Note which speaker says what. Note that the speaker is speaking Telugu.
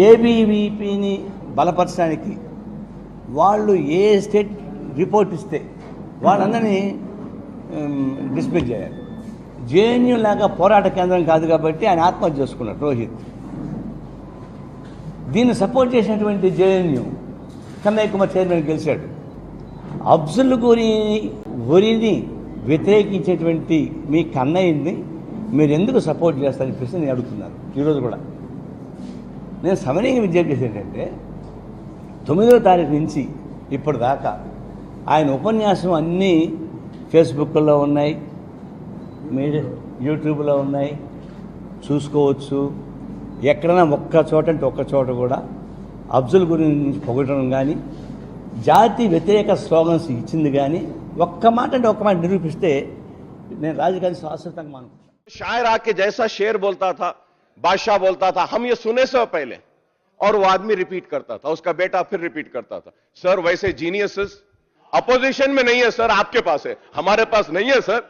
Speaker 1: ఏబీవీపీని బలపరచడానికి వాళ్ళు ఏ స్టేట్ రిపోర్ట్ ఇస్తే వాళ్ళందరినీ డిస్మిస్ చేయాలి. జేఎన్యూ లాగా పోరాట కేంద్రం కాదు కాబట్టి ఆయన ఆత్మహత్య చేసుకున్నాడు రోహిత్. దీన్ని సపోర్ట్ చేసినటువంటి జేఎన్యూ కన్నయ్య కుమార్ చైర్మన్ గెలిచాడు. అఫ్జల్ గురిని వ్యతిరేకించేటువంటి మీ కన్నయ్యని మీరు ఎందుకు సపోర్ట్ చేస్తారని ప్రశ్న నేను అడుగుతున్నాను. ఈరోజు కూడా నేను సమనీయంగా విజ్ఞప్తి చేసేది ఏంటంటే 9వ తారీఖు నుంచి ఇప్పటిదాకా ఆయన ఉపన్యాసం అన్నీ ఫేస్బుక్లో ఉన్నాయి, మీడియా యూట్యూబ్లో ఉన్నాయి, చూసుకోవచ్చు. ఎక్కడైనా ఒక్క చోట అంటే ఒక్క చోట కూడా అఫ్జల్ గురించి పొగడడం కానీ జాతి వ్యతిరేక స్లోగన్స్ ఇచ్చింది కానీ ఒక్క మాట అంటే ఒక్క మాట నిరూపిస్తే నేను రాజకీయాన్ని శాశ్వతంగా మానుకుంటాను.
Speaker 2: शायर आके जैसा शेर बोलता था, बादशाह बोलता था, हम ये सुने से पहले, और वो आदमी रिपीट करता था, उसका बेटा फिर रिपीट करता था. सर वैसे जीनियसेस अपोजिशन में नहीं है सर, आपके पास है, हमारे पास नहीं है सर.